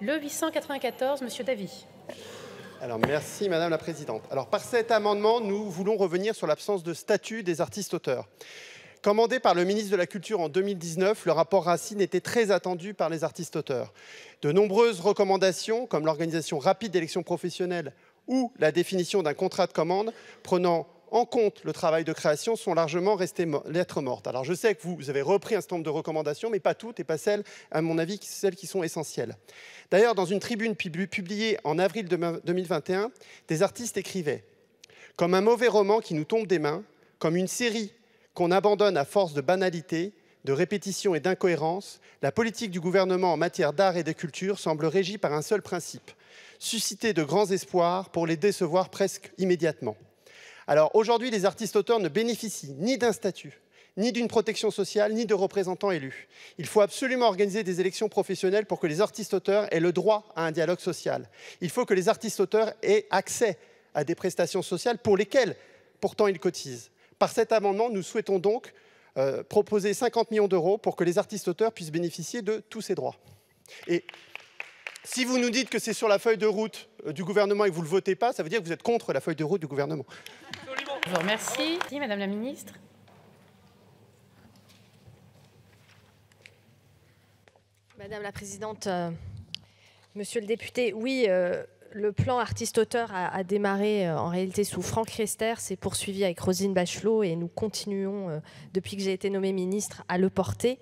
Le 894, Monsieur Davy. Alors, merci Madame la Présidente. Alors, par cet amendement, nous voulons revenir sur l'absence de statut des artistes-auteurs. Commandé par le ministre de la Culture en 2019, le rapport Racine était très attendu par les artistes-auteurs. De nombreuses recommandations, comme l'organisation rapide d'élections professionnelles ou la définition d'un contrat de commande prenant en compte le travail de création, sont largement restées lettres mortes. Alors je sais que vous avez repris un certain nombre de recommandations, mais pas toutes, et pas celles, à mon avis, celles qui sont essentielles. D'ailleurs, dans une tribune publiée en avril 2021, des artistes écrivaient « Comme un mauvais roman qui nous tombe des mains, comme une série qu'on abandonne à force de banalité, de répétition et d'incohérence, la politique du gouvernement en matière d'art et de culture semble régie par un seul principe, susciter de grands espoirs pour les décevoir presque immédiatement. » Alors aujourd'hui, les artistes-auteurs ne bénéficient ni d'un statut, ni d'une protection sociale, ni de représentants élus. Il faut absolument organiser des élections professionnelles pour que les artistes-auteurs aient le droit à un dialogue social. Il faut que les artistes-auteurs aient accès à des prestations sociales pour lesquelles, pourtant, ils cotisent. Par cet amendement, nous souhaitons donc proposer 50 millions d'euros pour que les artistes-auteurs puissent bénéficier de tous ces droits. Et si vous nous dites que c'est sur la feuille de route du gouvernement et que vous ne le votez pas, ça veut dire que vous êtes contre la feuille de route du gouvernement. Je vous remercie. Madame la ministre. Madame la Présidente, Monsieur le député, oui, le plan artiste-auteur a démarré en réalité sous Franck Riester, s'est poursuivi avec Roselyne Bachelot et nous continuons, depuis que j'ai été nommée ministre, à le porter.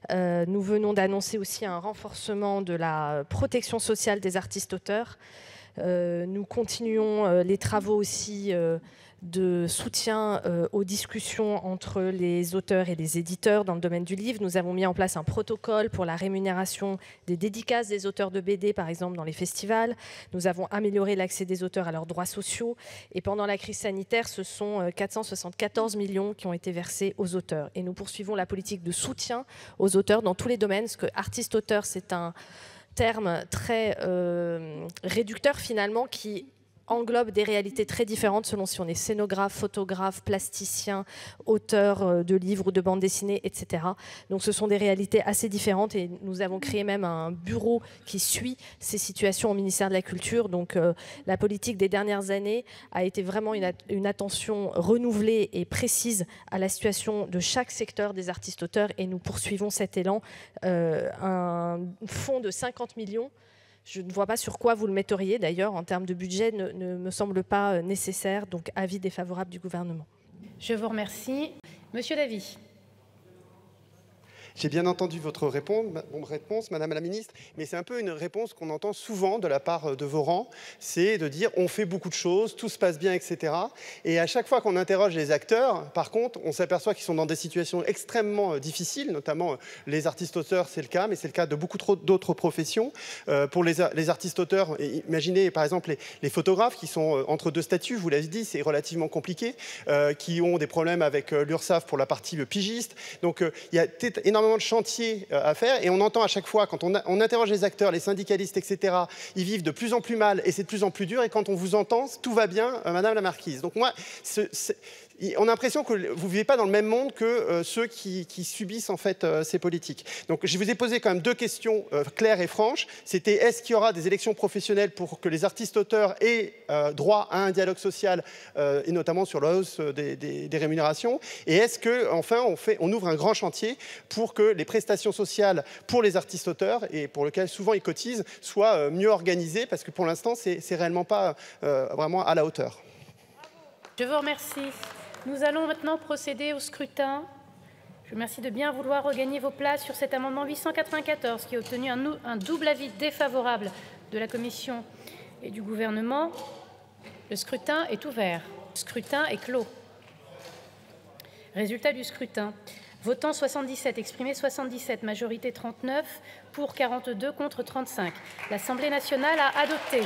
Nous venons d'annoncer aussi un renforcement de la protection sociale des artistes-auteurs. Nous continuons les travaux aussi de soutien aux discussions entre les auteurs et les éditeurs dans le domaine du livre. Nous avons mis en place un protocole pour la rémunération des dédicaces des auteurs de BD, par exemple, dans les festivals. Nous avons amélioré l'accès des auteurs à leurs droits sociaux. Et pendant la crise sanitaire, ce sont 474 millions qui ont été versés aux auteurs. Et nous poursuivons la politique de soutien aux auteurs dans tous les domaines, parce que artiste-auteur, c'est un terme très réducteur finalement qui englobe des réalités très différentes selon si on est scénographe, photographe, plasticien, auteur de livres ou de bandes dessinées, etc. Donc ce sont des réalités assez différentes et nous avons créé même un bureau qui suit ces situations au ministère de la Culture. Donc la politique des dernières années a été vraiment une attention renouvelée et précise à la situation de chaque secteur des artistes-auteurs et nous poursuivons cet élan. Un fonds de 50 millions. Je ne vois pas sur quoi vous le metteriez, d'ailleurs, en termes de budget, ne me semble pas nécessaire. Donc, avis défavorable du gouvernement. Je vous remercie. Monsieur Davy. J'ai bien entendu votre réponse, Madame la Ministre, mais c'est un peu une réponse qu'on entend souvent de la part de vos rangs, c'est de dire on fait beaucoup de choses, tout se passe bien, etc. Et à chaque fois qu'on interroge les acteurs, par contre, on s'aperçoit qu'ils sont dans des situations extrêmement difficiles, notamment les artistes-auteurs, c'est le cas, mais c'est le cas de beaucoup d'autres professions. Pour les artistes-auteurs, imaginez par exemple les photographes qui sont entre deux statuts, vous l'avez dit, c'est relativement compliqué, qui ont des problèmes avec l'URSSAF pour la partie pigiste. Donc il y a énormément de chantiers à faire et on entend à chaque fois, quand on interroge les acteurs, les syndicalistes, etc., ils vivent de plus en plus mal et c'est de plus en plus dur et quand on vous entend, tout va bien, Madame la Marquise. Donc moi, on a l'impression que vous ne vivez pas dans le même monde que ceux qui subissent en fait ces politiques. Donc je vous ai posé quand même deux questions claires et franches. C'était est-ce qu'il y aura des élections professionnelles pour que les artistes-auteurs aient droit à un dialogue social et notamment sur la hausse des rémunérations, et est-ce que enfin on ouvre un grand chantier pour que les prestations sociales pour les artistes-auteurs et pour lesquels souvent ils cotisent soient mieux organisées, parce que pour l'instant c'est réellement pas vraiment à la hauteur. Je vous remercie. Nous allons maintenant procéder au scrutin. Je vous remercie de bien vouloir regagner vos places sur cet amendement 894 qui a obtenu un double avis défavorable de la Commission et du gouvernement. Le scrutin est ouvert. Le scrutin est clos. Résultat du scrutin. Votant 77, exprimé 77, majorité 39, pour 42, contre 35. L'Assemblée nationale a adopté.